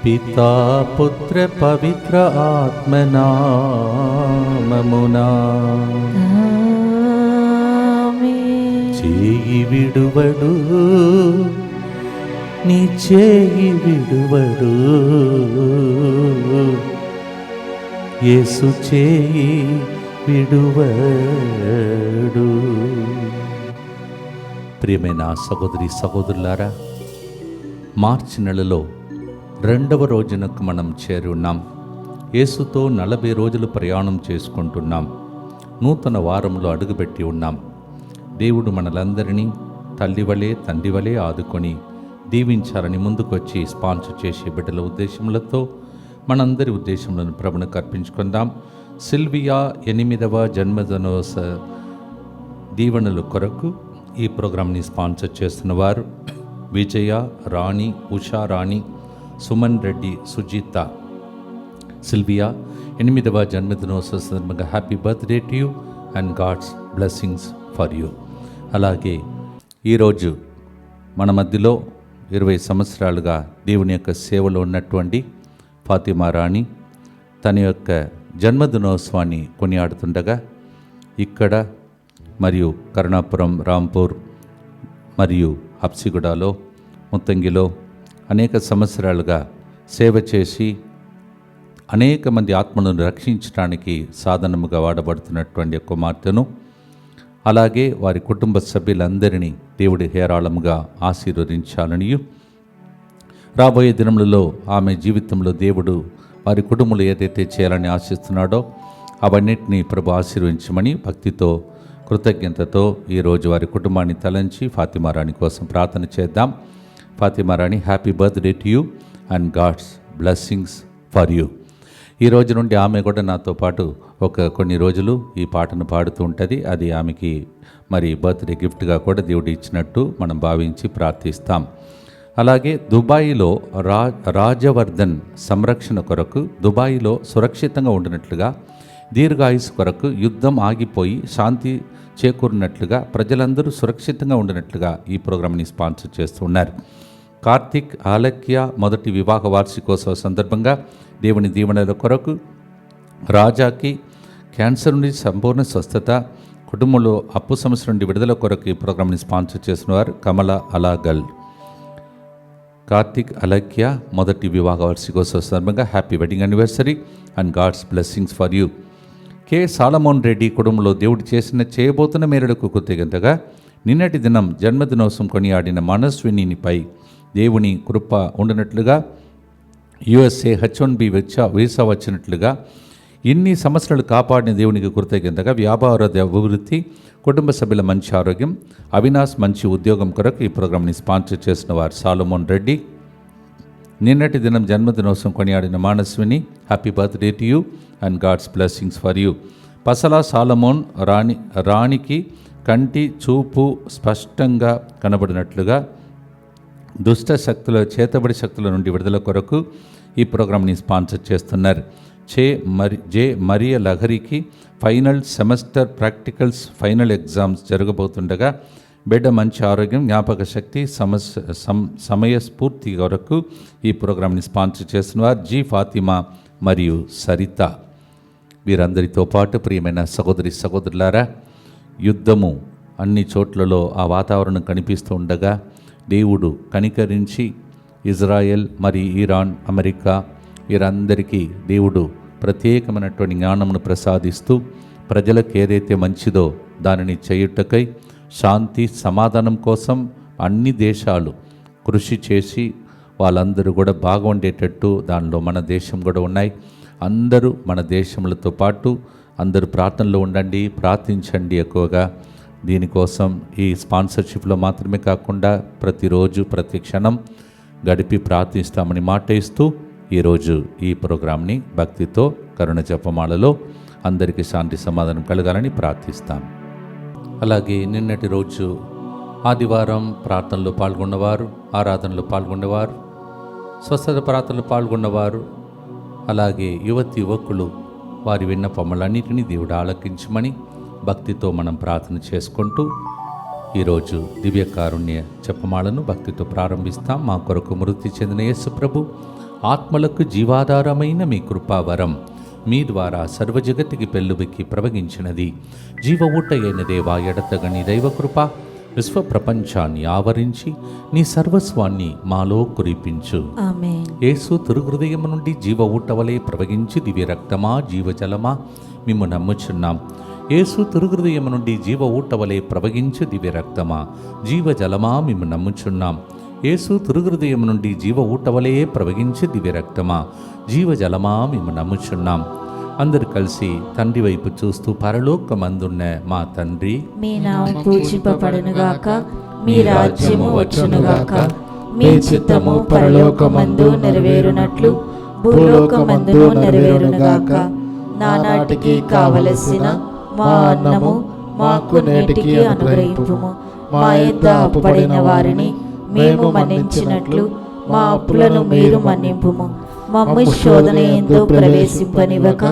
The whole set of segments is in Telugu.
పితా పుత్ర పవిత్ర ఆత్మనామమునా చేయి విడువడు నీ చేయి విడువడు యేసు చేయి విడువడు. ప్రియమైన సహోదరి సహోదరులారా, మార్చి నెలలో 2వ రోజునకు మనం చేరి ఉన్నాం. యేసుతో 40 రోజులు ప్రయాణం చేసుకుంటున్నాం. నూతన వారంలో అడుగుపెట్టి ఉన్నాం. దేవుడు మనలందరినీ తల్లివలే తండ్రివలే ఆదుకొని దీవించాలని ముందుకొచ్చి స్పాన్సర్ చేసే బిడ్డల ఉద్దేశములతో మనందరి ఉద్దేశములను ప్రభువుకు అర్పించుకుందాం. సిల్వియా 8వ జన్మదినోత్సవ దీవెనల కొరకు ఈ ప్రోగ్రాంని స్పాన్సర్ చేస్తున్న వారు విజయ, రాణి, ఉషా రాణి, సుమన్ రెడ్డి, సుజిత. సిల్వియా 8వ జన్మదినోత్సవ సందర్భంగా happy birthday to you and God's blessings for you. అలాగే ఈరోజు మన మధ్యలో 20 సంవత్సరాలుగా దేవుని యొక్క సేవలో ఉన్నటువంటి ఫాతిమా రాణి తన యొక్క జన్మదినోత్సవాన్ని కొనియాడుతుండగా ఇక్కడ మరియు కరుణాపురం, రాంపూర్ మరియు హబ్సిగూడలో, ముత్తంగిలో అనేక సంవత్సరాలుగా సేవ చేసి అనేక మంది ఆత్మలను రక్షించడానికి సాధనముగా వాడబడుతున్నటువంటి కుమార్తెను, అలాగే వారి కుటుంబ సభ్యులందరినీ దేవుడి హేరాళముగా ఆశీర్వదించాలని, రాబోయే దినములలో ఆమె జీవితంలో దేవుడు వారి కుటుంబంలో ఏదైతే చేయాలని ఆశిస్తున్నాడో అవన్నిటినీ ప్రభు ఆశీర్వదించమని భక్తితో కృతజ్ఞతతో ఈరోజు వారి కుటుంబాన్ని తలంచి ఫాతిమా రాణి కోసం ప్రార్థన చేద్దాం. Fatima Rani, happy birthday to you and God's blessings for you. ఈ రోజు నుండి ఆమె కూడా నాతో పాటు కొన్ని రోజులు ఈ పాటను పాడుతూ ఉంటుంది. అది ఆమెకి మరి బర్త్డే గిఫ్ట్గా కూడా దేవుడు ఇచ్చినట్టు మనం భావించి ప్రార్థిస్తాం. అలాగే దుబాయ్లో రాజవర్ధన్ సంరక్షణ కొరకు, దుబాయ్లో సురక్షితంగా ఉండినట్లుగా, దీర్ఘాయుసు కొరకు, యుద్ధం ఆగిపోయి శాంతి చేకూరినట్లుగా, ప్రజలందరూ సురక్షితంగా ఉండినట్లుగా ఈ ప్రోగ్రామ్ని స్పాన్సర్ చేస్తున్నారు. కార్తిక్, ఆలక్య మొదటి వివాహ వార్షికోత్సవ సందర్భంగా దేవుని దీవెనల కొరకు, రాజాకి క్యాన్సర్ నుండి సంపూర్ణ స్వస్థత, కుటుంబంలో అప్పు సమస్య నుండి విడుదల కొరకు ఈ ప్రోగ్రామ్ని స్పాన్సర్ చేస్తున్నవారు కమల అలాగల్. కార్తిక్, అలక్య మొదటి వివాహ వార్షికోత్సవ సందర్భంగా happy wedding anniversary and God's blessings for you. K Solomon Reddy కుటుంబంలో దేవుడు చేయబోతున్న మేరలకు కృతజ్ఞతగా నిన్నటి దినం జన్మదినోత్సవం కొనియాడిన మనస్వినిపై దేవుని కృప ఉండినట్లుగా, USA H1B వీసా వచ్చినట్లుగా, ఇన్ని సంవత్సరాలు కాపాడిన దేవునికి కృతజ్ఞతగా, వ్యాపార అభివృద్ధి, కుటుంబ సభ్యుల మంచి ఆరోగ్యం, అవినాష్ మంచి ఉద్యోగం కొరకు ఈ ప్రోగ్రాంని స్పాన్సర్ చేసిన వారు సాలమోన్ రెడ్డి. నిన్నటి దినం జన్మదినోత్సవం కొనియాడిన Manaswini, happy birthday to you and God's blessings for you. Pasala Solomon రాణికి కంటి చూపు స్పష్టంగా కనబడినట్లుగా, దుష్ట శక్తుల చేతబడి శక్తుల నుండి విడుదల కొరకు ఈ ప్రోగ్రాంని స్పాన్సర్ చేస్తున్నారు. జే మరియ లహరికి final semester practicals final exams జరగబోతుండగా బిడ్డ మంచి ఆరోగ్యం, జ్ఞాపక శక్తి, సమయస్ఫూర్తి కొరకు ఈ ప్రోగ్రాంని స్పాన్సర్ చేస్తున్నవారు జి ఫాతిమా మరియు సరిత. వీరందరితో పాటు ప్రియమైన సహోదరి సహోదరులారా, యుద్ధము అన్ని చోట్లలో ఆ వాతావరణం కనిపిస్తూ ఉండగా దేవుడు కనికరించి ఇజ్రాయెల్ మరి ఇరాన్, అమెరికా వీరందరికీ దేవుడు ప్రత్యేకమైనటువంటి జ్ఞానమును ప్రసాదిస్తూ ప్రజలకు ఏదైతే మంచిదో దానిని చేయుటకై శాంతి సమాధానం కోసం అన్ని దేశాలు కృషి చేసి వాళ్ళందరూ కూడా బాగుండేటట్టు దానిలో మన దేశం కూడా ఉన్నాయి. అందరూ మన దేశములతో పాటు అందరూ ప్రార్థనలో ఉండండి, ప్రార్థించండి. ఎక్కువగా దీనికోసం ఈ స్పాన్సర్షిప్లో మాత్రమే కాకుండా ప్రతిరోజు ప్రతి క్షణం గడిపి ప్రార్థిస్తామని మాట ఇస్తూ ఈరోజు ఈ ప్రోగ్రాంని భక్తితో కరుణ జపమాలలో అందరికీ శాంతి సమాధానం కలగాలని ప్రార్థిస్తాం. అలాగే నిన్నటి రోజు ఆదివారం ప్రార్థనలో పాల్గొన్నవారు, ఆరాధనలో పాల్గొన్నవారు, స్వస్థత ప్రార్థనలో పాల్గొన్నవారు, అలాగే యువకులు వారి విన్నపములన్నిటినీ దేవుడు ఆలకించమని భక్తితో మనం ప్రార్థన చేసుకుంటూ ఈరోజు దివ్య కారుణ్య జపమాలను భక్తితో ప్రారంభిస్తాం. మా కొరకు మృతి చెందిన యేసు ప్రభు ఆత్మలకు జీవాధారమైన మీ కృపావరం మీ ద్వారా సర్వజగతికి పెళ్ళుబెక్కి ప్రవగించినది. జీవ ఊట అయిన దేవా, ఎడతగని దైవకృప విశ్వ ప్రపంచాన్ని ఆవరించి నీ సర్వస్వాన్ని మాలో కురిపించు. యేసు తిరుహృదయం నుండి జీవ ఊట వలె ప్రవగించి దివ్య రక్తమా, జీవజలమా మేము నమ్ముచున్నాం. యేసు తిరుహృదయం నుండి జీవ ఊట వలె ప్రవగించి దివ్య రక్తమా, జీవజలమా మేము నమ్ముచున్నాం. యేసు తిరుహృదయం నుండి జీవ ఊట వలె ప్రవగించి దివ్య రక్తమా, జీవజలమా మేము నమ్ముచున్నాం. అందరు కలిసి తండ్రి వైపు చూస్తూ, పరలోకమందున్న మా తండ్రి, మీ నామము పూజింపబడునుగాక, మీ రాజ్యము వచ్చునుగాక, మీ చిత్తము పరలోకమందు నెరవేరునట్లు భూలోకమందును నెరవేరునుగాక. నానాటికి కావలసిన మా అన్నము మాకు నేటికి అనుగ్రహింపుము. మా యొద్ద అప్పుపడిన వారిని మేము మన్నించినట్లు మా అప్పులను మీరు మన్నింపుము. మమ్ము శోధన యందు ప్రవేశింపనివ్వక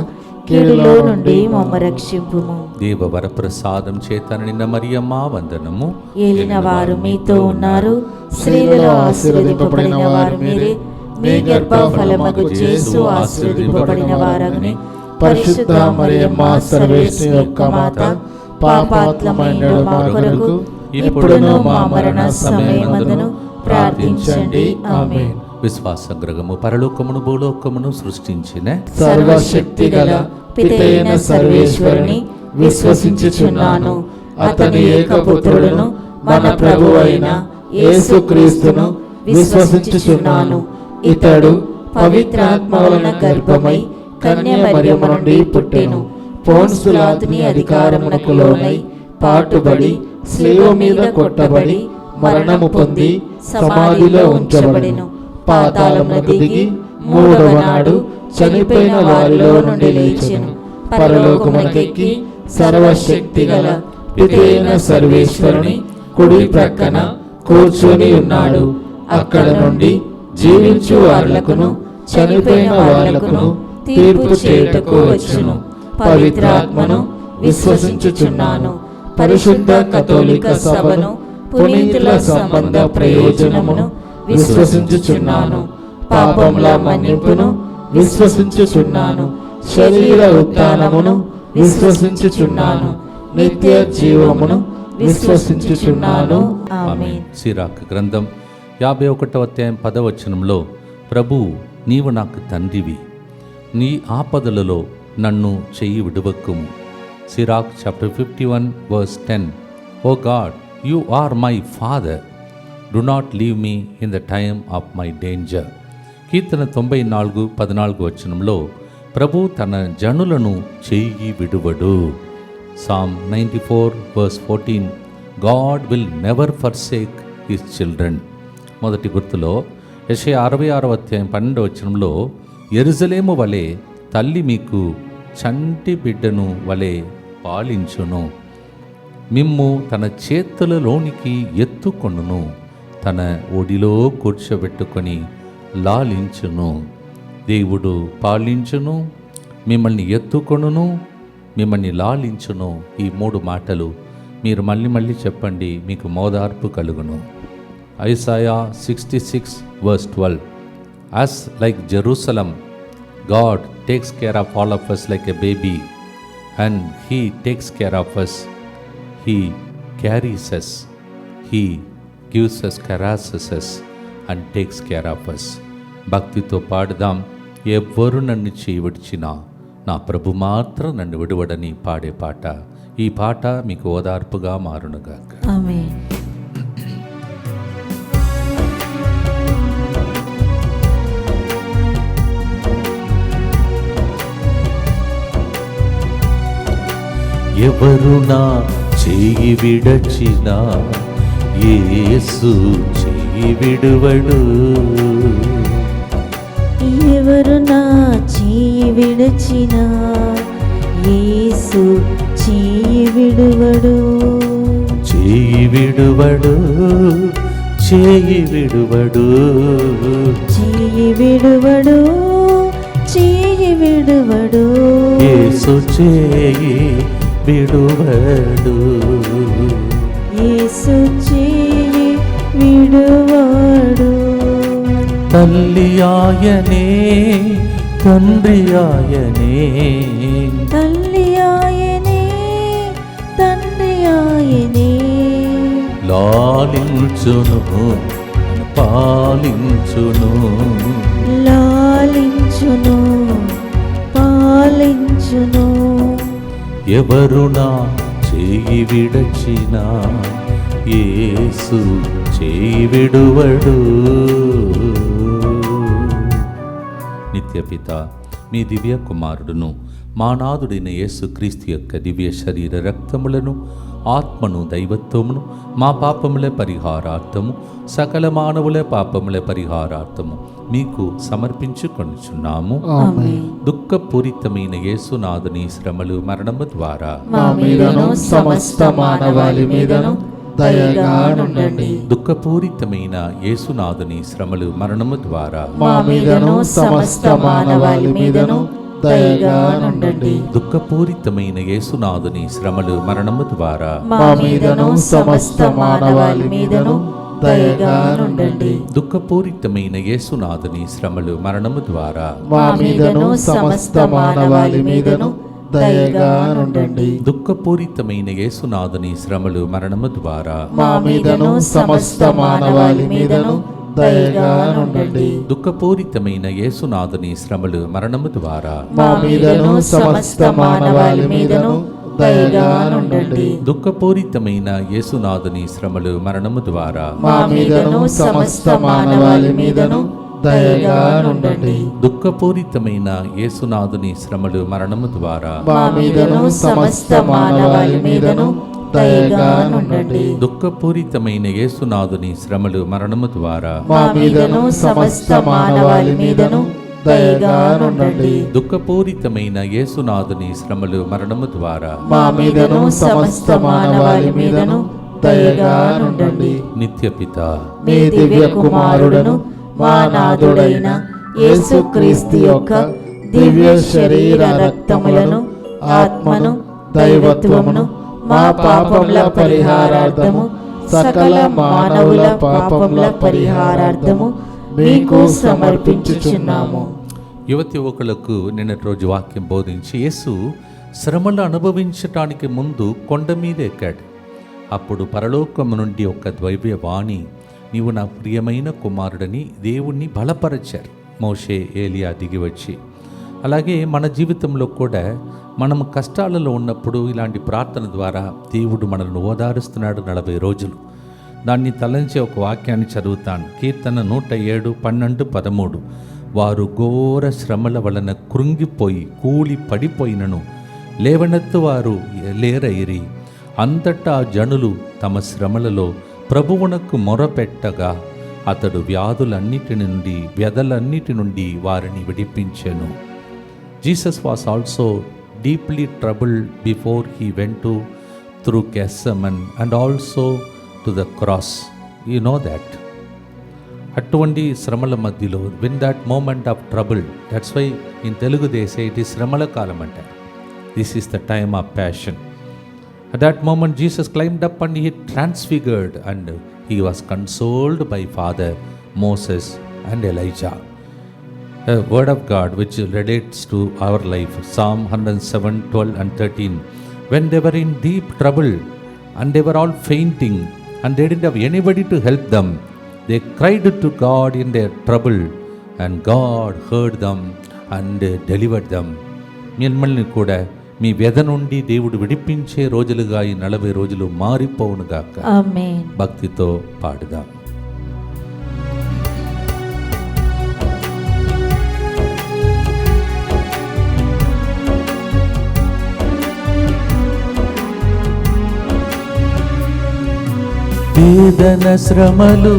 కీడులో నుండి మమ్మ రక్షింపుము. దేవవర ప్రసాదం చేత నిండిన మరియమ్మ వందనము. ఏలిన వారు మీతో ఉన్నారు, స్త్రీలలో ఆశీర్వదింపబడిన వారు మీరే. మీ గర్భఫలమగు యేసు ఆశీర్వదింపబడిన వారగునే. పరిశుద్ధ మరియమ్మ సర్వేశ్వరుని యొక్క మాత, పాపాత్ములమైన మా కొరకు ఇప్పుడును మా మరణ సమయమందును ప్రార్థించండి. ఆమేన్. విశ్వాసగ్రహము పరలోకమును భూలోకమును సృష్టించిన సర్వశక్తి గల పితైన సర్వేశ్వరుని విశ్వసించుచున్నాను. అతని ఏకపుత్రుడును మన ప్రభువు అయిన యేసుక్రీస్తును విశ్వసించుచున్నాను. ఇతడు పవిత్రాత్మ వలన గర్భమై కన్య మరియమ్మ నుండి పుట్టెను. పోన్సులాతుని అధికారమునకు లోనై పాటుబడి శిలువ మీద కొట్టబడి మరణము పొంది సమాధిలో ఉంచబడెను. పాతాళమునకు దిగి మూడవ నాడు చనిపోయిన వారిలో నుండి లేచెను. పరలోకమునకెక్కి సర్వశక్తి గల పితైన సర్వేశ్వరుని కుడి ప్రక్కన కూర్చొని ఉన్నాడు. అక్కడ నుండి జీవించు వారులకును చనిపోయిన వారులకును తీర్పు చేయుటకు వచ్చును. పవిత్రాత్మను విశ్వసించుచున్నాను. పరిశుద్ధ కథోలిక సభను, పునీతుల సంబంధ ప్రయోజనమును విశ్వసించుచున్నాను. పాపముల మన్నింపును విశ్వసించుచున్నాను. శరీర ఉత్థానమును విశ్వసించుచున్నాను. నిత్య జీవమును విశ్వసించుచున్నాను. ఆమేన్. సిరాక్ గ్రంథం 51వ అధ్యాయం 10వ వచనంలో, ప్రభు నీవు నాకు తండ్రివి, నీ ఆపదలలో నన్ను చెయ్యి విడువక్కుము. Sirach chapter 51 verse 10. O God, you are my father, do not leave me in the time of my danger. కీర్తన 94:14 వచనంలో, ప్రభు తన జనులను చెయ్యి విడువడు. Psalm 94 verse 14. God will never forsake his children. మొదటి గుర్తులో యెషయా 66వ అధ్యాయం 12వ వచనంలో, యెరూషలేము వలె తల్లి మీకు చంటి బిడ్డను వలె పాలించును, మిమ్ము తన చేతులలోనికి ఎత్తుకొనును, తన ఒడిలో కూర్చోబెట్టుకొని లాలించును. దేవుడు పాలించును, మిమ్మల్ని ఎత్తుకొనును, మిమ్మల్ని లాలించును. ఈ 3 మాటలు మీరు మళ్ళీ చెప్పండి, మీకు మోదార్పు కలుగును. ఐసాయా 66 verse 12. As like Jerusalem, God takes care of all of us like a baby, and He takes care of us. He carries us, He gives us, caresses us, and takes care of us. భక్తితో పాడుదాం. ఎవ్వరు నన్ను చేయి విడిచినా నా ప్రభు మాత్రం నన్ను విడువడని పాడే పాట. ఈ పాట మీకు ఓదార్పుగా మారునుగాక. ఆమేన్. ఎవరు నా చెయ్యి విడచినా యేసు చెయ్యి విడువడు. ఎవరు నా చెయ్యి విడచినా యేసు చెయ్యి విడువడు. చెయ్యి విడువడు, చెయ్యి విడువడు, చెయ్యి విడువడు, చెయ్యి విడువడు. యేసు చెయ్యి విడువడు. యేసు చెయ్యి విడువడు. తల్లి ఆయనే తండ్రి ఆయనే, తల్లి ఆయనే తండ్రి ఆయనే, లాలించును పాలించును, లాలించును పాలించును. ఎవరు నా చేయి విడచిన యేసు చేయి విడువడు. నిత్యపిత మీ దివ్య కుమారుడును మా నాథుడైన యేసుక్రీస్తు యొక్క దివ్య శరీర రక్తములను ఆత్మను దైవత్వమును మా పాపముల పరిహారార్థము సకల మానవుల పాపముల పరిహారార్థము మీకు సమర్పించుకొనుచున్నాము. దుఃఖపూరితమైన యేసునాథుని శ్రమలు మరణము ద్వారా మా మీదను సమస్త మానవాళి మీదను దయగా నుండండి. దుఃఖపూరితమైన యేసునాథుని శ్రమలు మరణము ద్వారా మా మీదను సమస్త మానవాళి మీదను దయగా నుండండి. దుఃఖపూరితమైన యేసునాథుని శ్రమలు మరణము ద్వారా మా మీదను సమస్త మానవాళి మీదను దయగా నుండండి. దుఃఖపూరితమైన యేసునాథుని శ్రమలు మరణము ద్వారా మా మీదను సమస్త మానవాళి మీదను దయగా నుండండి. దుఃఖపూరితమైన యేసునాథుని శ్రమలు మరణము ద్వారా మా మీదను సమస్త మానవాళి మీదను దయగా నుండండి. దుఃఖపూరితమైన యేసునాథుని శ్రమలు మరణము ద్వారా మా మీదను సమస్త మానవాళి మీదను దయగా నుండండి. దుఃఖపూరితమైన యేసునాథుని శ్రమలు మరణము ద్వారా మా మీదను సమస్త మానవాళి మీదను దయగా నుండండి. దుఃఖపూరితమైన యేసునాథుని శ్రమలు మరణము ద్వారా మా మీదను సమస్త మానవాళి మీదను దయగా నుండండి. దుఃఖపూరితమైన యేసునాథుని శ్రమలు మరణము ద్వారా మా మీదను సమస్త మానవాళి మీదను దయగా నుండండి. దుఃఖపూరితమైన యేసునాథుని శ్రమలు మరణము ద్వారా మా మీదను సమస్త మానవాళి మీదను దయగా నుండండి. నిత్యపిత మీ దివ్య కుమారుడును మా నాథుడైన యేసుక్రీస్తు యొక్క దివ్య శరీర రక్తములను ఆత్మను దైవత్వమును మా పాపముల పరిహారార్థము సకల మానవుల పాపముల పరిహారార్థము మీకు సమర్పించుచున్నాము. యువతి యువకులకు నిన్నటి రోజు వాక్యం బోధించి యేసు శ్రమలు అనుభవించటానికి ముందు కొండ మీద ఎక్కాడు. అప్పుడు పరలోకము నుండి ఒక దైవవాణి, నీవు నా ప్రియమైన కుమారుడని దేవుణ్ణి బలపరచారు. మోషే ఏలియా దిగి వచ్చి, అలాగే మన జీవితంలో కూడా మనం కష్టాలలో ఉన్నప్పుడు ఇలాంటి ప్రార్థన ద్వారా దేవుడు మనల్ని ఓదారుస్తున్నాడు 40 రోజులు. దాన్ని తలంచే ఒక వాక్యాన్ని చదువుతాను. కీర్తన 107, 12, 13. వారు ఘోర శ్రమల వలన కృంగిపోయి కూలి పడిపోయినను లేవనెత్తు వారు లేరైరి. అంతటా జనులు తమ శ్రమలలో ప్రభువునకు మొరపెట్టగా అతడు వ్యాధులన్నిటి నుండి వ్యధలన్నిటి నుండి వారిని విడిపించెను. Jesus was also deeply troubled before he went to through Gethsemane and also to the cross. You know that. అటువంటి శ్రమల మధ్యలో when that moment of trouble, that's why in Telugu they say it is శ్రమల కాలం అంటారు. This is the time of passion. At that moment Jesus climbed up and he transfigured and he was consoled by Father Moses and Elijah. A word of God which relates to our life. Psalm 107, 12 and 13. When they were in deep trouble and they were all fainting and they didn't have anybody to help them, they cried to God in their trouble and God heard them and delivered them. మిమ్మల్ని కూడా మీ వ్యధ నుండి దేవుడు విడిపించే రోజులుగా ఈ 40 రోజులు మారిపోవునుగాక. ఆమేన్. భక్తితో పాడుదాం. వేదన శ్రమలు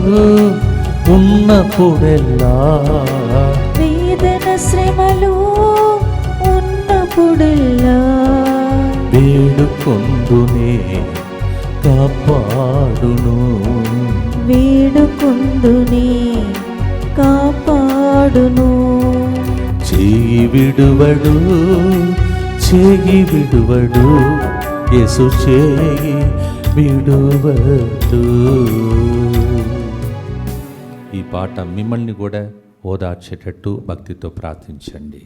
ఉన్నప్పుడెల్లా, వేదన శ్రమలు ఉన్నప్పుడెల్లా వేడుకొందునే కాపాడును, వేడుకొందునే కాపాడును. చేయి విడువడు, చేయి విడువడు, యేసు చేయి విడువడు. ఈ పాట మిమ్మల్ని కూడా ఓదార్చేటట్టు భక్తితో ప్రార్థించండి.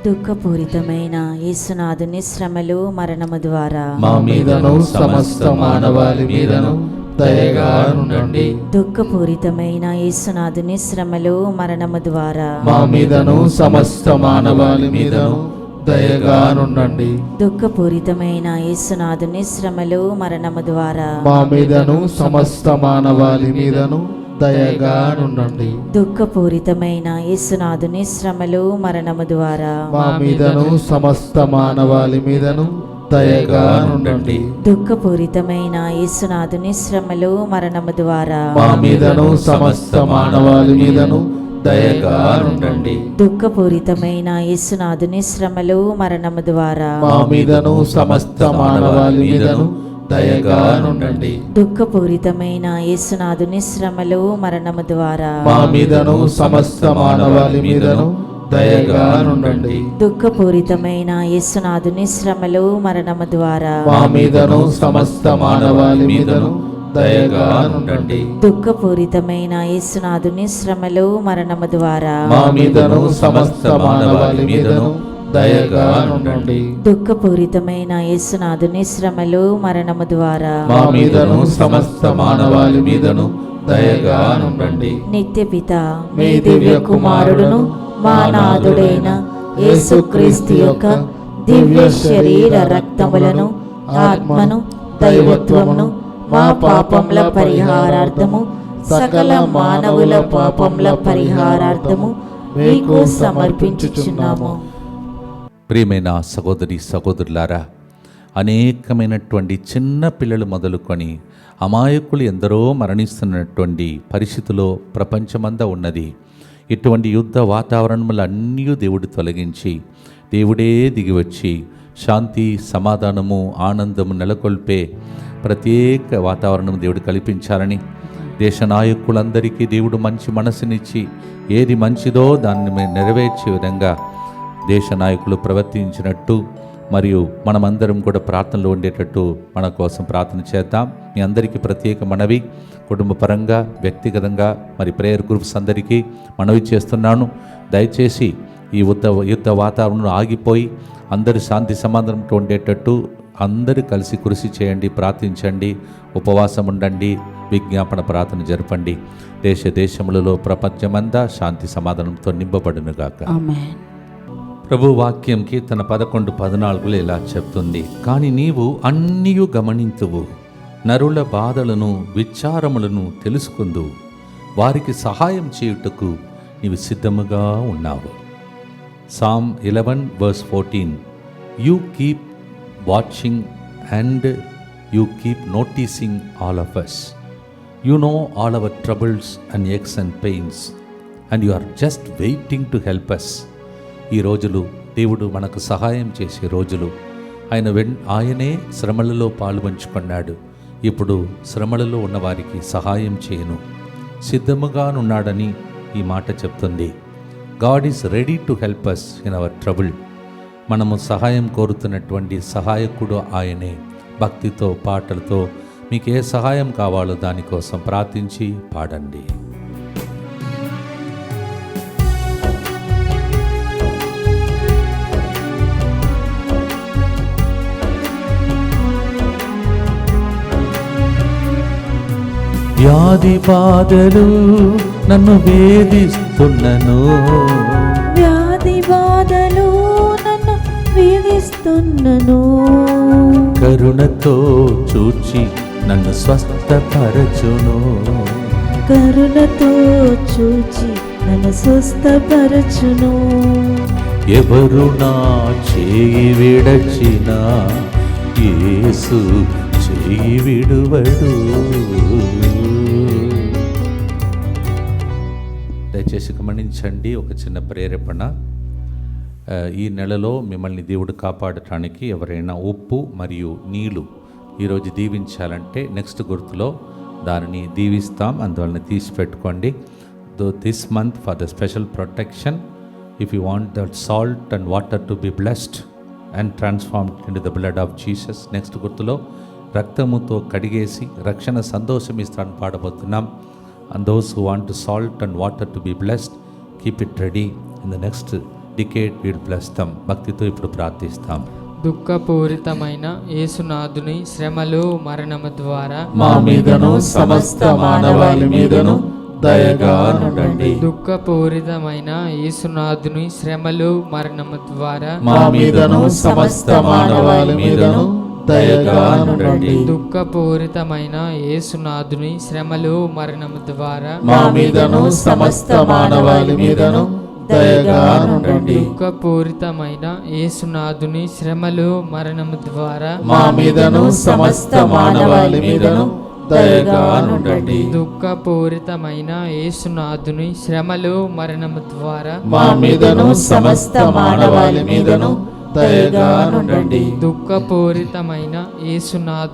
దుఃఖపూరితమైన యేసునాథుని శ్రమలు మరణము ద్వారా మా మీదను సమస్త మానవాళి మీదను దయగా నుండండి. దుఃఖపూరితమైన యేసునాథుని శ్రమలు మరణము ద్వారా మా మీదను సమస్త మానవాళి మీదను దయగా నుండండి. దుఃఖపూరితమైన యేసునాథుని శ్రమలు మరణము ద్వారా మా మీదను సమస్త మానవాళి మీదను దయగా నుండండి. దుఃఖపూరితమైన యేసునాథుని శ్రమలు మరణము ద్వారా మా మీదను సమస్త మానవాళి మీదను దయగా నుండండి. దుఃఖపూరితమైన యేసునాథుని శ్రమలు మరణము ద్వారా మా మీదను సమస్త మానవాళి మీదను దయగా నుండండి. దుఃఖపూరితమైన యేసునాథుని శ్రమలు మరణము ద్వారా మా మీదను సమస్త మానవాళి మీదను దయగా నుండండి. దుఃఖపూరితమైన యేసునాథుని శ్రమలు మరణము ద్వారా మా మీదను సమస్త మానవాళి మీదను దయగా నుండండి. దుఃఖపూరితమైన యేసునాథుని శ్రమలు మరణము ద్వారా మా మీదను సమస్త మానవాళి మీదను దయగా నుండండి. దుఃఖపూరితమైన యేసునాథుని శ్రమలు మరణము ద్వారా మా మీదను సమస్త మానవాళి మీదను దయగా నుండండి. దుఃఖపూరితమైన యేసునాథుని శ్రమలు మరణము ద్వారా మా మీదను సమస్త మానవాళి మీదను దయగా నుండండి. నిత్యపిత మీ దివ్య కుమారుడును మా నాథుడైన యేసుక్రీస్తు యొక్క దివ్య శరీర రక్తములను ఆత్మను దైవత్వమును మా పాపముల పరిహారార్థము సకల మానవుల పాపముల పరిహారార్థము మీకు సమర్పించుచున్నాము. ప్రియమైన సహోదరి సహోదరులారా, అనేకమైనటువంటి చిన్న పిల్లలు మొదలుకొని అమాయకులు ఎందరో మరణిస్తున్నటువంటి పరిస్థితిలో ప్రపంచమంతా ఉన్నది. ఇటువంటి యుద్ధ వాతావరణములన్నీ దేవుడు తొలగించి దేవుడే దిగివచ్చి శాంతి సమాధానము ఆనందము నెలకొల్పే ప్రత్యేక వాతావరణం దేవుడు కల్పించాలని, దేశ నాయకులందరికీ దేవుడు మంచి మనసునిచ్చి ఏది మంచిదో దాన్ని నెరవేర్చే విధంగా దేశ నాయకులు ప్రవర్తించినట్టు మరియు మనమందరం కూడా ప్రార్థనలో ఉండేటట్టు మన కోసం ప్రార్థన చేద్దాం. మీ అందరికీ ప్రత్యేక మనవి, కుటుంబ పరంగా వ్యక్తిగతంగా మరి ప్రేయర్ గ్రూప్స్ అందరికీ మనవి చేస్తున్నాను. దయచేసి ఈ యుద్ధ వాతావరణం ఆగిపోయి అందరూ శాంతి సమాధానంతో ఉండేటట్టు అందరూ కలిసి కృషి చేయండి, ప్రార్థించండి, ఉపవాసం ఉండండి, విజ్ఞాపన ప్రార్థన జరపండి. దేశములలో ప్రపంచమంతా శాంతి సమాధానంతో నింపబడునుగాక. ఆమేన్. ప్రభు వాక్యం కీర్తన 11:14 ఇలా చెప్తుంది, కానీ నీవు అన్నియు గమనింతువు, నరుల బాధలను విచారములను తెలుసుకుందు, వారికి సహాయం చేయుటకు నీవు సిద్ధముగా ఉన్నావు. Psalm 11:14. You keep watching and you keep noticing all of us. You know all our troubles and aches and pains, and you are just waiting to help us. ఈ రోజులు దేవుడు మనకు సహాయం చేసే రోజులు. ఆయనే శ్రమలలో పాలుపంచుకున్నాడు. ఇప్పుడు శ్రమలలో ఉన్నవారికి సహాయం చేయను సిద్ధముగానున్నాడని ఈ మాట చెప్తుంది. God is ready to help us in our trouble. మనము సహాయం కోరుతున్నటువంటి సహాయకుడు ఆయనే. భక్తితో పాటలతో మీకు ఏ సహాయం కావాలో దానికోసం ప్రార్థించి పాడండి. వ్యాధి బాధలు నన్ను వేధిస్తున్నను, వ్యాధి బాధలు నన్ను వేధిస్తున్నను, కరుణతో చూచి నన్ను స్వస్థపరచును, కరుణతో చూచి నన్ను స్వస్థపరచును. ఎవరు నా చేయి విడచినా యేసు చేయి విడువడు. దయచేసి గమనించండి, ఒక చిన్న ప్రేరేపణ. ఈ నెలలో మిమ్మల్ని దేవుడు కాపాడటానికి ఎవరైనా ఉప్పు మరియు నీళ్ళు ఈరోజు దీవించాలంటే నెక్స్ట్ గుర్తులో దానిని దీవిస్తాం, అందువలన తీసి పెట్టుకోండి. This month for the special protection, if you want that salt and water to be blessed and transformed in to the blood of Jesus. Next గుర్తులో రక్తముతో కడిగేసి రక్షణ సంతోషం ఇస్తాను పాడబోతున్నాం. And those who want to salt and water to be blessed keep it ready. In the next decade will bless them. భక్తితో ఇప్పుడు ప్రార్థిస్తాం. దుఃఖపూరితమైన యేసునాథుని శ్రమలు మరణము ద్వారా మా మీదను సమస్త మానవాళి మీదను దయగా నుండండి. దుఃఖపూరితమైన యేసునాథుని శ్రమలు మరణము ద్వారా మా మీదను సమస్త మానవాళి మీదను దయగా నుండండి. దుఃఖపూరితమైన యేసునాథుని శ్రమలు మరణము ద్వారా మా మీదను సమస్త మానవాళి మీదను దయగా నుండండి. దుఃఖపూరితమైన యేసునాథుని శ్రమలు మరణము ద్వారా మా మీదను సమస్త మానవాళి మీదను దయగా నుండండి. దుఃఖపూరితమైన యేసునాథుని శ్రమలు మరణము ద్వారా మా మీదను సమస్త మానవాళి మీదను దయగా నుండండి. దుఃఖపూరితమైన యేసునాథుని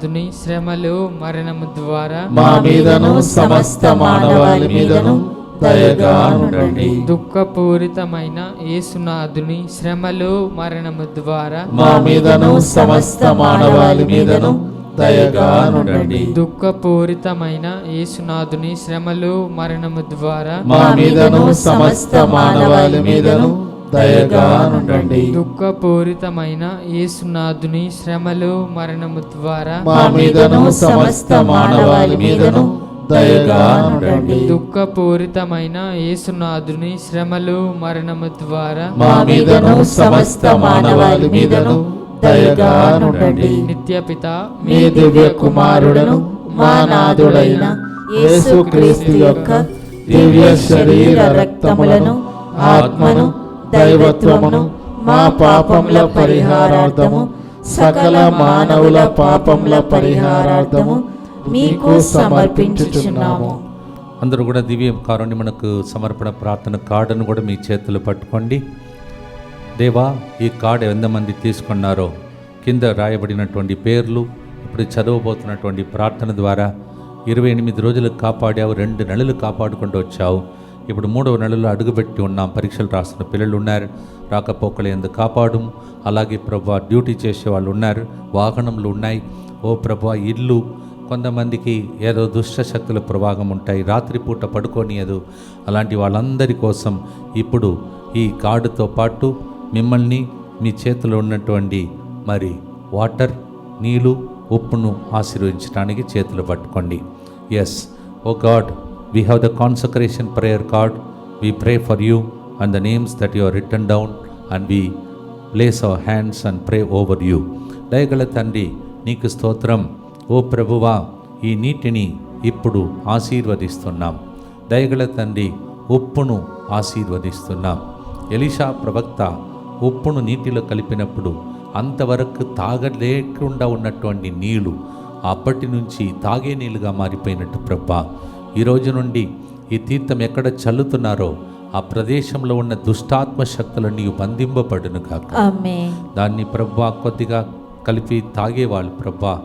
శ్రమలు మరణము ద్వారా మా మీదను సమస్త మానవాళి మీదను దయగా నుండండి. దుఃఖపూరితమైన యేసునాథుని శ్రమలు మరణము ద్వారా మా మీదను సమస్త మానవాళి మీదను దయగా నుండండి. దుఃఖపూరితమైన యేసునాథుని శ్రమలు మరణము ద్వారా మా మీదను సమస్త మానవాళి మీదను దయగా నుండండి. దుఃఖపూరితమైన యేసునాథుని శ్రమలు మరణము ద్వారా మా మీదను సమస్త మానవాళి మీదను దయగా నుండండి. దుఃఖపూరితమైన యేసునాథుని శ్రమలు మరణము ద్వారా మా మీదను సమస్త మానవాళి మీదను దయగా నుండండి. నిత్యపిత మీ దివ్య కుమారుడను మా నాథుడైన యేసుక్రీస్తు యొక్క దివ్య శరీర రక్తములను ఆత్మను దైవత్వమును మా పాపముల పరిహారార్థము సకల మానవుల పాపముల పరిహారార్థము మీకు సమర్పించుచున్నాము. అందరూ కూడా దివ్య కారుణ్యమునకు సమర్పణ ప్రార్థన కార్డును కూడా మీ చేతులు పట్టుకోండి. దేవా, ఈ కార్డు ఎంతమంది తీసుకున్నారో కింద రాయబడినటువంటి పేర్లు ఇప్పుడు చదవబోతున్నటువంటి ప్రార్థన ద్వారా 28 రోజులు కాపాడావు, 2 నెలలు కాపాడుకుంటూ వచ్చావు. ఇప్పుడు 3వ నెలలో అడుగుపెట్టి ఉన్నాం. పరీక్షలు రాస్తున్న పిల్లలు ఉన్నారు, రాకపోకలు ఎందుకు కాపాడు. అలాగే ప్రభా డ్యూటీ చేసే వాళ్ళు ఉన్నారు, వాహనములు ఉన్నాయి. ఓ ప్రభా ఇల్లు, కొంతమందికి ఏదో దుష్ట శక్తుల ప్రభావం ఉంటాయి, రాత్రిపూట పడుకోనియదు. అలాంటి వాళ్ళందరి కోసం ఇప్పుడు ఈ కార్డుతో పాటు మిమ్మల్ని మీ చేతిలో ఉన్నటువంటి మరి వాటర్, నీళ్ళు, ఉప్పును ఆశీర్వదించడానికి చేతులు పట్టుకోండి. Yes O God, we have the consecration prayer card. We pray for you and the names that you are written down, and we place our hands and pray over you. దయగల తండ్రి, నీకు స్తోత్రం. ఓ ప్రభువా, ఈ నీటిని ఇప్పుడు ఆశీర్వదిస్తున్నాం. దయగల తండ్రి, ఉప్పును ఆశీర్వదిస్తున్నాం. ఎలీషా ప్రవక్త ఉప్పును నీటిలో కలిపినప్పుడు అంతవరకు తాగలేకుండా ఉన్నటువంటి నీళ్లు అప్పటి నుంచి తాగే నీళ్ళుగా మారిపోయినట్టు ప్రభా, ఈ రోజు నుండి ఈ తీర్థం ఎక్కడ చల్లుతున్నారో ఆ ప్రదేశంలో ఉన్న దుష్టాత్మ శక్తులన్నీ బంధింపబడును కాక. దాన్ని ప్రభా కొద్దిగా కలిపి తాగేవాళ్ళు ప్రభా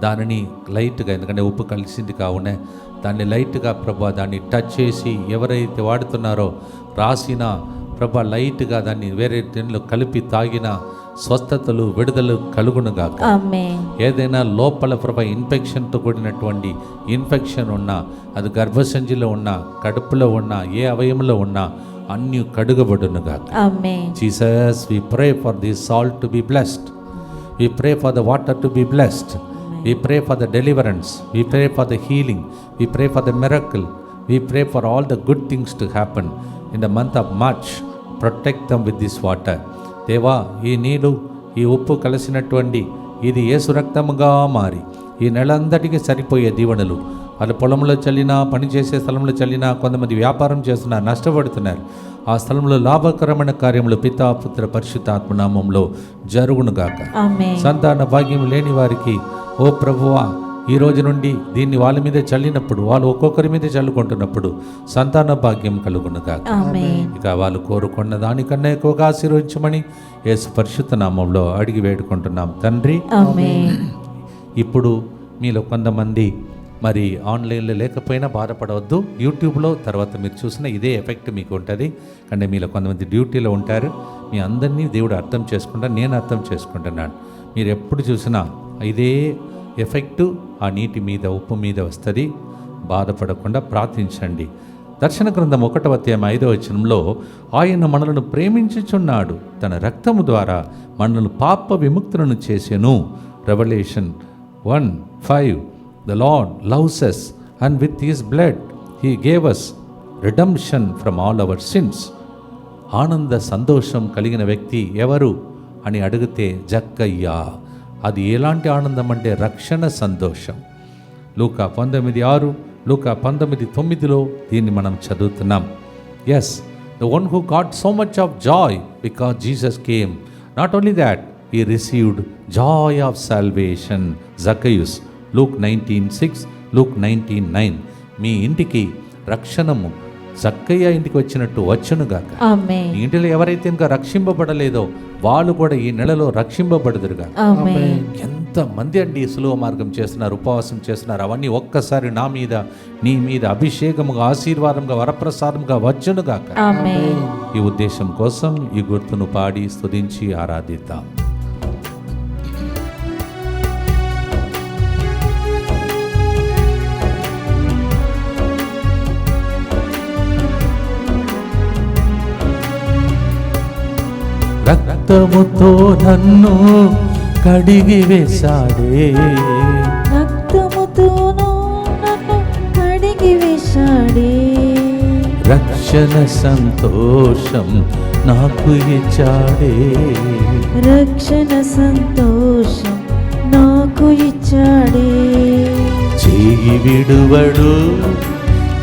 దానిని లైట్గా, ఎందుకంటే ఉప్పు కలిసింది కావున దాన్ని లైట్గా ప్రభా దాన్ని టచ్ చేసి ఎవరైతే వాడుతున్నారో రాసిన ప్రభా లైట్గా దాన్ని వేరే దీనిలో కలిపి తాగిన స్వస్థతలు, విడుదల కలుగునుగాక. ఏదైనా లోపల ప్రభా ఇన్ఫెక్షన్తో కూడినటువంటి ఇన్ఫెక్షన్ ఉన్నా, అది గర్భసంచిలో ఉన్నా, కడుపులో ఉన్నా, ఏ అవయంలో ఉన్నా అన్నీ కడుగబడునుగాక. Jesus, we pray for this salt to be blessed. We pray for the water to be blessed. We pray for the deliverance. We pray for the healing. We pray for the miracle. We pray for all the good things to happen in the month of March. Protect them with this water. దేవా, ఈ నీళ్ళు, ఈ ఉప్పు కలిసినటువంటి ఇది యేసు రక్తముగా మారి ఈ నెలంతటికి సరిపోయే దీవెనలు వాళ్ళ పొలంలో చల్లినా, పనిచేసే స్థలంలో చల్లినా, కొంతమంది వ్యాపారం చేస్తున్నారు, నష్టపడుతున్నారు. ఆ స్థలంలో లాభకరమైన కార్యములు పితా, పుత్ర, పరిశుద్ధాత్మ నామములో జరుగునుగాక. సంతాన భాగ్యం లేని వారికి ఓ ప్రభువా, ఈ రోజు నుండి దీన్ని వాళ్ళ మీద చల్లినప్పుడు, వాళ్ళు ఒక్కొక్కరి మీద చల్లుకుంటున్నప్పుడు సంతాన భాగ్యం కలుగునుగాక. ఇక వాళ్ళు కోరుకున్న దానికన్నా ఎక్కువగా ఆశీర్వదించమని యేసు పరిశుద్ధ నామంలో అడిగి వేడుకుంటున్నాం తండ్రి. ఇప్పుడు మీలో కొంతమంది మరి ఆన్లైన్లో లేకపోయినా బాధపడవద్దు. యూట్యూబ్లో తర్వాత మీరు చూసిన ఇదే ఎఫెక్ట్ మీకు ఉంటుంది. కానీ మీలో కొంతమంది డ్యూటీలో ఉంటారు. మీ అందరినీ దేవుడు అర్థం చేసుకుంటాను, నేను అర్థం చేసుకుంటున్నాను. మీరు ఎప్పుడు చూసినా ఇదే ఎఫెక్టు ఆ నీటి మీద, ఉప్పు మీద వస్తుంది. బాధపడకుండా ప్రార్థించండి. దర్శన గ్రంథం 1వ అధ్యాయం 5వ వచనంలో ఆయన మనలను ప్రేమించుచున్నాడు, తన రక్తము ద్వారా మనలను పాప విముక్తులను చేసెను. Revolution 1:5 The Lord loves us and with his blood he gave us redemption from all our sins. ఆనంద సంతోషం కలిగిన వ్యక్తి ఎవరు అని అడిగితే జక్కయ్య. అది ఎలాంటి ఆనందం అంటే రక్షణ సంతోషం. లూకా 19:6, లూకా 19:9 దీన్ని మనం చదువుతున్నాం. Yes, the one who got so much of joy because Jesus came, not only that he received joy of salvation. Zacchaeus, Luke 19:6, Luke 19:9. మీ ఇంటికి రక్షణము జక్కయ్య ఇంటికి వచ్చినట్టు వచ్చునుగాక. ఆమేన్. ఈ ఇంటిలో ఎవరైతే ఇంకా రక్షింపబడలేదో వాళ్ళు కూడా ఈ నెలలో రక్షింపబడుదురుగా. ఆమేన్. ఎంతమంది అండి సులువ మార్గం చేస్తున్నారు, ఉపవాసం చేస్తున్నారు. అవన్నీ ఒక్కసారి నా మీద, నీ మీద అభిషేకముగా, ఆశీర్వాదంగా, వరప్రసాదంగా వచ్చునుగాక. ఆమేన్. ఈ ఉద్దేశం కోసం ఈ గుర్తును పాడి స్తుతించి ఆరాధిద్దాం. రక్తముతో నన్ను కడిగి వేశాడే, రక్తముతోను నన్ను కడిగి వేశాడే, రక్షణ సంతోషం నాకు ఇచ్చాడే, రక్షణ సంతోషం నాకు ఇచ్చాడే. చేయి విడువడు,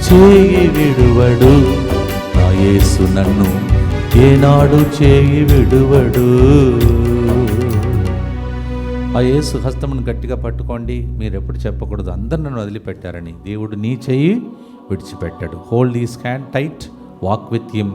చేయి విడువడు, నా యేసు నన్ను ఏనాడు చేయి విడువడు. ఆ యేసు హస్తమును గట్టిగా పట్టుకోండి. మీరు ఎప్పుడు చెప్పకూడదు అందరు నన్ను వదిలిపెట్టారని. దేవుడు నీ చెయ్యి విడిచిపెట్టాడు. Hold this hand tight, walk with him.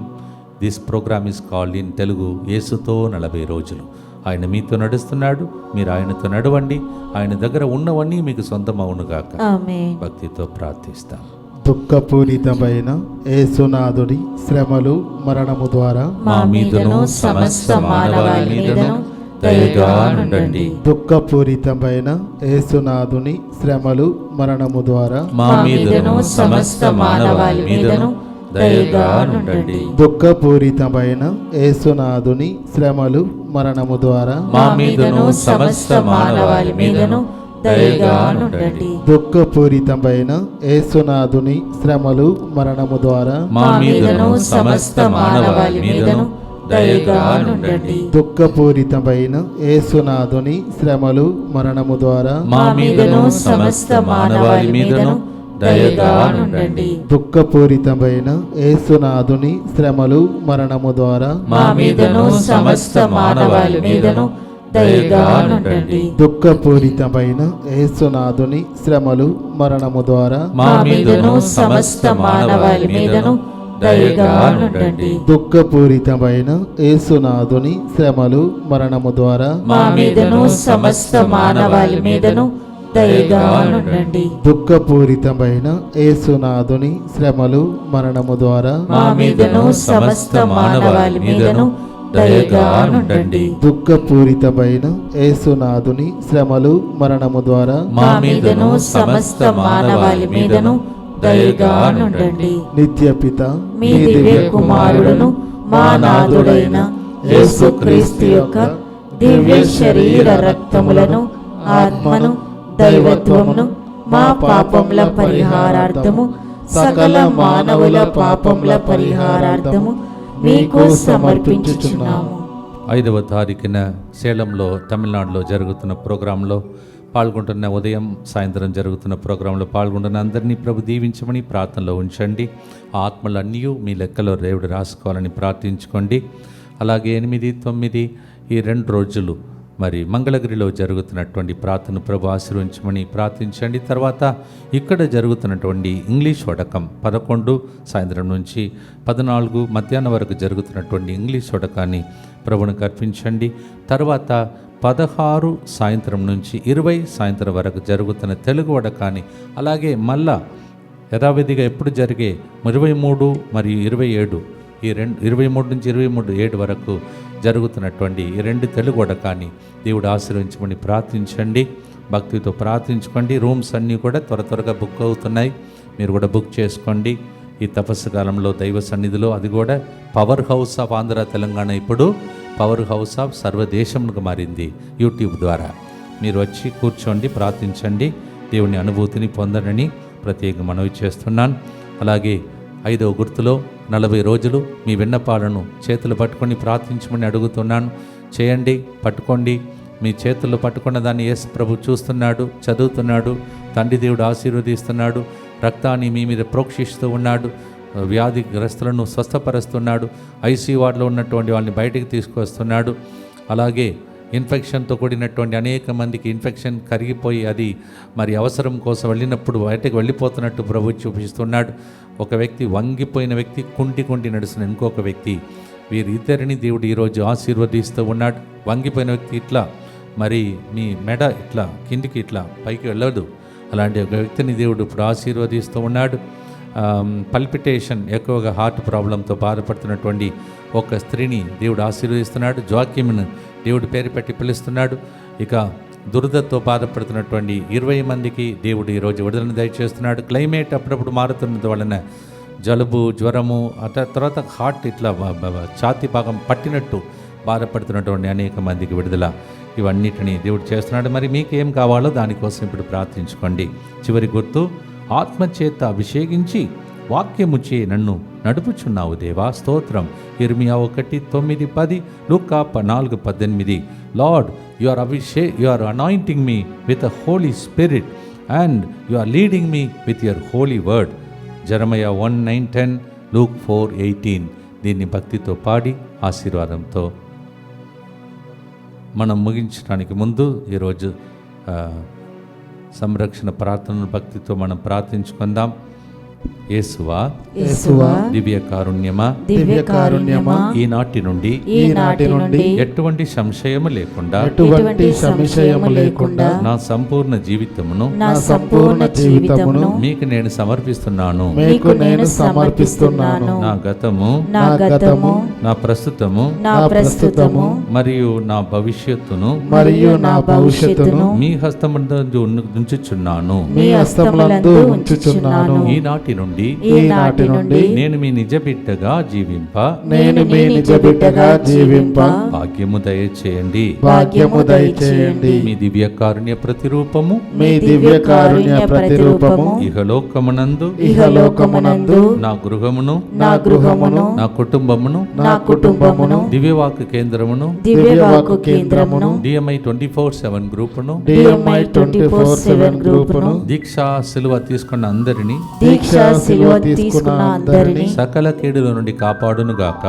This program is called in Telugu యేసుతో 40 రోజులు. ఆయన మీతో నడుస్తున్నాడు, మీరు ఆయనతో నడవండి. ఆయన దగ్గర ఉన్నవన్నీ మీకు సొంతం అవునుగాక. ఆమేన్. భక్తితో ప్రార్థిస్తాం. దుఃఖపూరితమైన యేసునాథుడి శ్రమలు మరణము ద్వారా మా మీదను సమస్త మానవాళి మీదను దయగా నుండండి. దుఃఖపూరితమైన యేసునాథుని శ్రమలు మరణము ద్వారా మా మీదను సమస్త మానవాళి మీదను దయగా నుండండి. దుఃఖపూరితమైన యేసునాథుని శ్రమలు మరణము ద్వారా మా మీదను సమస్త మానవాళి మీదను దయగా నుండండి. దుఃఖపూరితమైన యేసునాథుని శ్రమలు మరణము ద్వారా మా మీదను సమస్త మానవాళి మీదను దయగా నుండండి. దుఃఖపూరితమైన యేసునాథుని శ్రమలు మరణము ద్వారా మా మీదను సమస్త మానవాళి మీదను దయగా నుండండి. దుఃఖపూరితమైన యేసునాథుని శ్రమలు మరణము ద్వారా మా మీదను సమస్త మానవాళి మీదను దయగా నుండండి. దుఃఖపూరితమైన యేసునాథుని శ్రమలు మరణము ద్వారా మా మీదను సమస్త మానవాళి మీదను దయగా నుండండి. దుఃఖపూరితమైన యేసునాథుని శ్రమలు మరణము ద్వారా మా మీదను సమస్త మానవాళి మీదను దయగా నుండండి. దుఃఖపూరితమైన యేసునాథుని శ్రమలు మరణము ద్వారా మా మీదను సమస్త మానవాళి మీదను దయగా నుండండి. దుఃఖపూరితమైన యేసునాథుని శ్రమలు మరణము ద్వారా మా మీదను సమస్త మానవాళి మీదను దయగా నుండండి. నిత్యపిత మీ దివ్య కుమారుడును మా నాథుడైన యేసుక్రీస్తు యొక్క దివ్య శరీర రక్తములను, ఆత్మను, దైవత్వమును మా పాపముల పరిహారార్థము, సకల మానవుల పాపముల పరిహారార్థము మీకు సమర్పించుచున్నాము. 5వ తారీఖున సేలంలో, తమిళనాడులో జరుగుతున్న ప్రోగ్రాంలో పాల్గొంటున్న, ఉదయం సాయంత్రం జరుగుతున్న ప్రోగ్రాంలో పాల్గొంటున్న అందరినీ ప్రభు దీవించమని ప్రార్థనలో ఉంచండి. ఆ ఆత్మలన్నీ మీ లెక్కలో దేవుడు రాసుకోవాలని ప్రార్థించుకోండి. అలాగే 8, 9 ఈ 2 రోజులు మరి మంగళగిరిలో జరుగుతున్నటువంటి ప్రార్థన ప్రభు ఆశీర్వదించమని ప్రార్థించండి. తర్వాత ఇక్కడ జరుగుతున్నటువంటి ఇంగ్లీష్ వడకం 11 సాయంత్రం నుంచి 14 మధ్యాహ్నం వరకు జరుగుతున్నటువంటి ఇంగ్లీష్ వడకాన్ని ప్రభువునికి అర్పించండి. తర్వాత 16 సాయంత్రం నుంచి 20 సాయంత్రం వరకు జరుగుతున్న తెలుగు వడకాన్ని, అలాగే మళ్ళా యథావిధిగా ఎప్పుడు జరిగే 23 మరియు 27 ఈ 23 నుంచి 7 వరకు జరుగుతున్నటువంటి ఈ 2 తెలుగు వడకాన్ని దేవుడు ఆశీర్వదించమని ప్రార్థించండి. భక్తితో ప్రార్థించుకోండి. రూమ్స్ అన్నీ కూడా త్వరగా బుక్ అవుతున్నాయి. మీరు కూడా బుక్ చేసుకోండి. ఈ తపస్సు కాలంలో దైవ సన్నిధిలో, అది కూడా power house of Andhra Telangana ఇప్పుడు పవర్ హౌస్ ఆఫ్ సర్వదేశంకు మారింది యూట్యూబ్ ద్వారా. మీరు వచ్చి కూర్చోండి, ప్రార్థించండి, దేవుని అనుభూతిని పొందనని ప్రత్యేక మనవి చేస్తున్నాను. అలాగే 5వ గుర్తులో 40 రోజులు మీ విన్నపాలను చేతులు పట్టుకొని ప్రార్థించమని అడుగుతున్నాను. చేయండి, పట్టుకోండి. మీ చేతుల్లో పట్టుకున్న దాన్ని యేసు ప్రభు చూస్తున్నాడు, చదువుతున్నాడు. తండ్రి దేవుడు ఆశీర్వదిస్తున్నాడు. రక్తాన్ని మీ మీద ప్రోక్షిస్తూ ఉన్నాడు. వ్యాధిగ్రస్తులను స్వస్థపరుస్తున్నాడు. ఐసీయూ వార్డులో ఉన్నటువంటి వాళ్ళని బయటికి తీసుకొస్తున్నాడు. అలాగే ఇన్ఫెక్షన్తో కూడినటువంటి అనేక మందికి ఇన్ఫెక్షన్ కరిగిపోయి అది మరి అవసరం కోసం వెళ్ళినప్పుడు బయటకు వెళ్ళిపోతున్నట్టు ప్రభు చూపిస్తున్నాడు. ఒక వ్యక్తి, వంగిపోయిన వ్యక్తి, కుంటి నడుస్తున్న ఇంకొక వ్యక్తి, వీరిద్దరిని దేవుడు ఈరోజు ఆశీర్వదిస్తూ ఉన్నాడు. వంగిపోయిన వ్యక్తి ఇట్లా, మరి మీ మెడ ఇట్లా కిందికి ఇట్లా పైకి వెళ్ళదు, అలాంటి ఒక వ్యక్తిని దేవుడు ఇప్పుడు ఆశీర్వదిస్తూ ఉన్నాడు. పల్పిటేషన్, ఎక్కువగా హార్ట్ ప్రాబ్లంతో బాధపడుతున్నటువంటి ఒక స్త్రీని దేవుడు ఆశీర్వదిస్తున్నాడు. జాక్యమ్ను దేవుడు పేరు పెట్టి పిలుస్తున్నాడు. ఇక దురదతో బాధపడుతున్నటువంటి 20 మందికి దేవుడు ఈరోజు విడుదలను దయచేస్తున్నాడు. క్లైమేట్ అప్పుడప్పుడు మారుతున్నది వలన జలుబు, జ్వరము, తర్వాత హార్ట్ ఇట్లా ఛాతీ భాగం పట్టినట్టు బాధపడుతున్నటువంటి అనేక మందికి విడుదల, ఇవన్నిటిని దేవుడు చేస్తున్నాడు. మరి మీకు ఏం కావాలో దానికోసం ఇప్పుడు ప్రార్థించుకోండి. చివరి గుర్తు, ఆత్మచేత అభిషేకించి వాక్యముచే నన్ను నడుపుచున్నావు దేవా, స్తోత్రం. ఇర్మియా 1:9-10, లూకా 4:18. Lord, you are anointing me with a holy spirit and you are leading me with your holy word. Jeremiah 1:9-10, Luke 4:18. దీన్ని భక్తితో పాడి ఆశీర్వాదంతో మనం ముగించడానికి ముందు ఈరోజు సంరక్షణ ప్రార్థనలు భక్తితో మనం ప్రార్థించుకుందాం. యేసువా, దివ్య కారుణ్యమా, ఈనాటి నుండి ఎటువంటి సంశయము లేకుండా నా సంపూర్ణ జీవితమును మీకు నేను సమర్పిస్తున్నాను. నా గతము, నా ప్రస్తుతము మరియు నా భవిష్యత్తును మీ హస్తమునందు ఉంచుచున్నాను. ఈనాటి నుండి నేను మీ నిజ బిడ్డగా జీవింప భాగ్యము దయచేయండి. మీ దివ్య కారుణ్య ప్రతిరూపము ఇహలోకమునందు నా గృహమును నా కుటుంబమును దివ్యవాక్కు కేంద్రమును DMI 24/7 గ్రూపును దీక్షా సిలువ తీసుకున్న అందరినీ సకల కీడుల నుండి కాపాడునుగాక.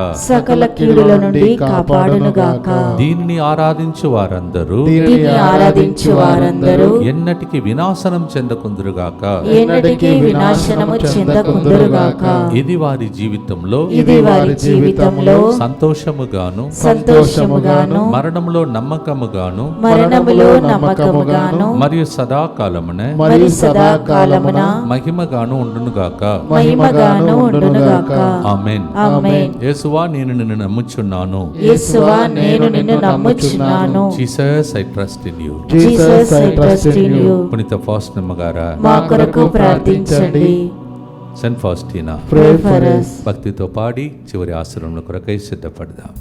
దీనిని ఆరాధించు వారందరూ ఎన్నటికి వినాశనం చెందకుందురుగాక. ఇది వారి జీవితంలో సంతోషముగాను మరణంలో నమ్మకముగాను మరియు సదాకాలమున మహిమగాను ఉండునుగాక. ఆమేన్. యేసువా, నేను నిన్ను నమ్ముచున్నాను. Jesus, I trust in you. పునీత ఫాస్టినా గారా, మా కొరకు ప్రార్థించండి. సెయింట్ ఫాస్టినా, భక్తితో పాడి చివరి ఆశ్రమంలో కొరకై సిద్ధపడదాం.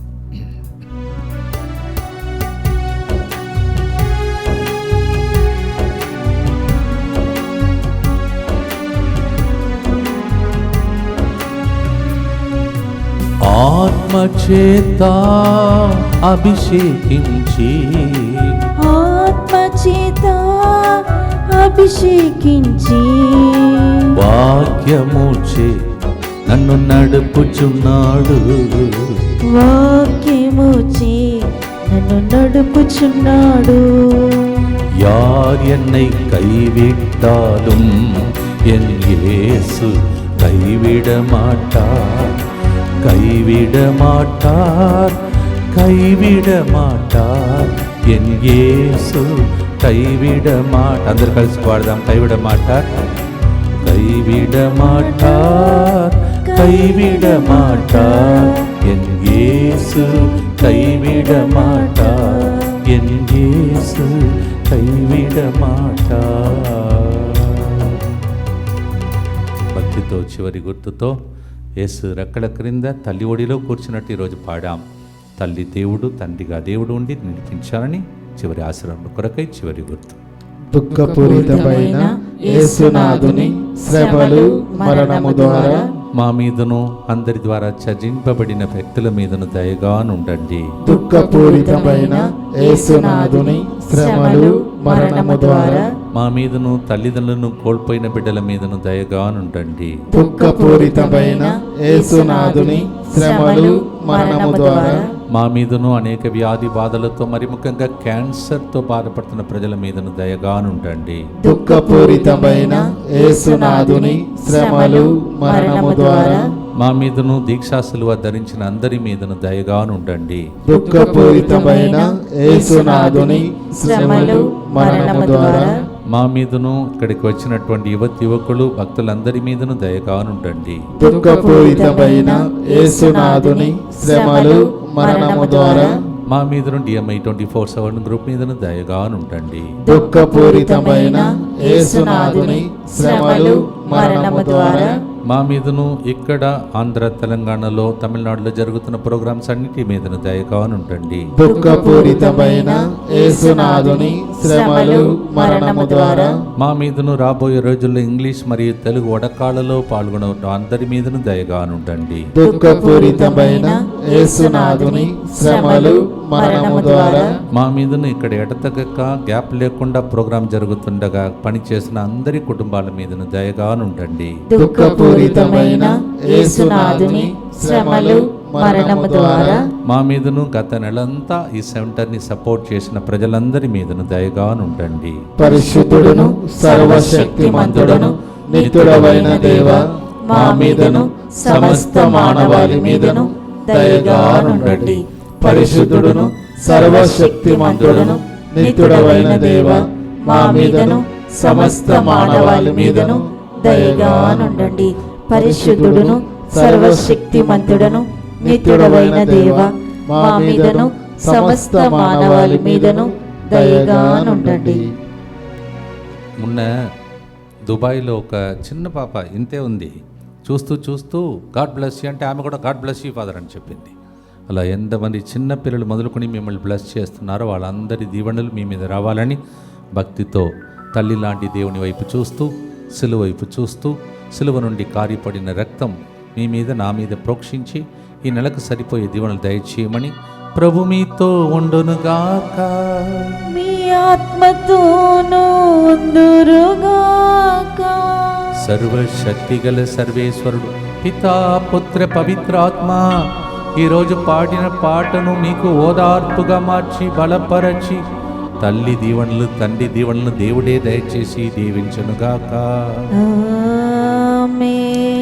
ఆత్మచేత అభిషేకించి వాక్యముచే నన్ను నడుపుచున్నాడు. யார் என்னை கைவிட்டாலும் என் இயேசு கைவிட மாட்டார். ఎన్ యేసు కైవిడ మాట. అందరు కలిసి పాడదాం. కైవిడ మాటార్ ఎన్ యేసు కైవిడ మాట. భక్తితో చివరి గుర్తుతో యేసు రెక్కల క్రింద తల్లి ఒడిలో కూర్చున్నట్టు ఈరోజు పాడాం. తల్లి దేవుడు, తండ్రిగా దేవుడు ఉండి నిలిపించాలని చివరి ఆశీర్వాదం కొరకై చివరి గుర్తు. దుఃఖపూరితమైన యేసునాథుని శ్రమలు మరణము ద్వారా మా మీదను అందరి ద్వారా చర్చింపబడిన వ్యక్తుల మీదను దయగా ఉండండి. దుఃఖపూరితమైన యేసునాథుని శ్రమలు మరణము ద్వారా మా మీదను తల్లిదండ్రులను కోల్పోయిన బిడ్డల మీదను దయగా ఉండండి. దుఃఖపూరితమైన యేసునాథుని శ్రమలు మరణము ద్వారా మా మీదను అనేక వ్యాధి బాధలతో మరి ముఖ్యంగా క్యాన్సర్తో బాధపడుతున్న ప్రజల మీదను దయగా ఉండండి. దుఃఖపూరితమైన యేసునాథుని శ్రమలు మరణము ద్వారా మా మీదను దీక్షా సిలువ ధరించిన అందరి మీదను దయగా ఉండండి. దుఃఖపూరితమైన యేసునాథుని శ్రమలు మరణము ద్వారా మా మీదను ఇక్కడికి వచ్చినటువంటి యువకులు భక్తులందరి మీదను దయగా ఉండండి. దుఃఖపూరితమైన యేసునాథుని శ్రమలు మరణము ద్వారా మా మీదను DMI 24/7 గ్రూప్ మీదను దయగా ఉండండి. దుఃఖపూరితమైన యేసునాథుని శ్రమలు మరణము ద్వారా మా మీదను ఇక్కడ ఆంధ్ర, తెలంగాణలో, తమిళనాడులో జరుగుతున్న ప్రోగ్రామ్స్ అన్నిటి మీదను దయగా ఉండండి. దుఃఖపూరితమైన యేసునాథుని శ్రమలు మరణము ద్వారా మా మీదను రాబోయే రోజుల్లో ఇంగ్లీష్ మరియు తెలుగు వడకాళ్ళలో పాల్గొన్న అందరి మీదను దయగా ఉండండి. దుఃఖపూరితమైన యేసునాథుని శ్రమలు మరణము ద్వారా మా మీదను ఇక్కడ ఎడతెగక గ్యాప్ లేకుండా ప్రోగ్రాం జరుగుతుండగా పనిచేసిన అందరి కుటుంబాల మీదను దయగా ఉండండి. దుఃఖపూరితమైన యేసునాథుని శ్రమలు మరణము ద్వారా మా మీదను గత నెలంతా ఈ సెంటర్ని సపోర్ట్ చేసిన ప్రజలందరి మీదను దయగా ఉండండి. పరిశుద్ధుడును సర్వశక్తిమంతుడును నిత్యుడవైన దేవ, మా మీదను సమస్త మానవాళి మీదను దయగా ఉండండి. పరిశుద్ధుడును సర్వశక్తిమంతుడును నిత్యుడవైన దేవ, మా మీదను సమస్త మానవాళి మీదను దయగా ఉండండి. పరిశుద్ధుడును సర్వశక్తిమంతుడును నిత్యుడవైన దేవ, మా మీదను సమస్త మానవాళి మీదను దయగా ఉండండి. మొన్న దుబాయ్లో ఒక చిన్న పాప ఇంతే ఉంది, చూస్తూ చూస్తూ గాడ్ బ్లెస్ యూ అంటే ఆమె కూడా గాడ్ బ్లెస్ యూ ఫాదర్ అని చెప్పింది. అలా ఎంతమంది చిన్న పిల్లలు మొదలుకొని మిమ్మల్ని బ్లెస్ చేస్తున్నారో వాళ్ళందరి దీవెనలు మీ మీద రావాలని భక్తితో తల్లి లాంటి దేవుని వైపు చూస్తూ, సిలువ వైపు చూస్తూ, సిలువ నుండి కారిపడిన రక్తం మీ మీద నా మీద ప్రోక్షించి ఈ నెలకు సరిపోయే దీవెనలు దయచేయమని ప్రభు మీతో ఉండునుగాక. మీ ఆత్మతోనూ ఉందురుగాక. సర్వశక్తిగల సర్వేశ్వరుడు పితా, పుత్ర, పవిత్రాత్మ ఈరోజు పాడిన పాటను మీకు ఓదార్పుగా మార్చి బలపరచి తల్లి దీవెనలు, తండ్రి దీవెనలు దేవుడే దయచేసి దీవించునుగాక.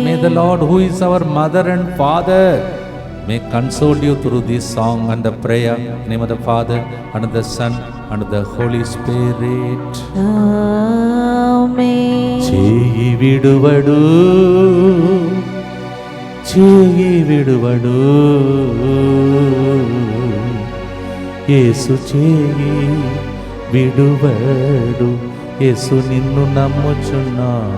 May the Lord, who is our mother and father, may console you through this song and the prayer. In the name of the Father and of the Son and of the Holy Spirit. Amen. చేయి విడువడు, చేయి విడువడు, యేసు చేయి విడువడు, యేసు నిన్ను నమ్ముచున్నాను.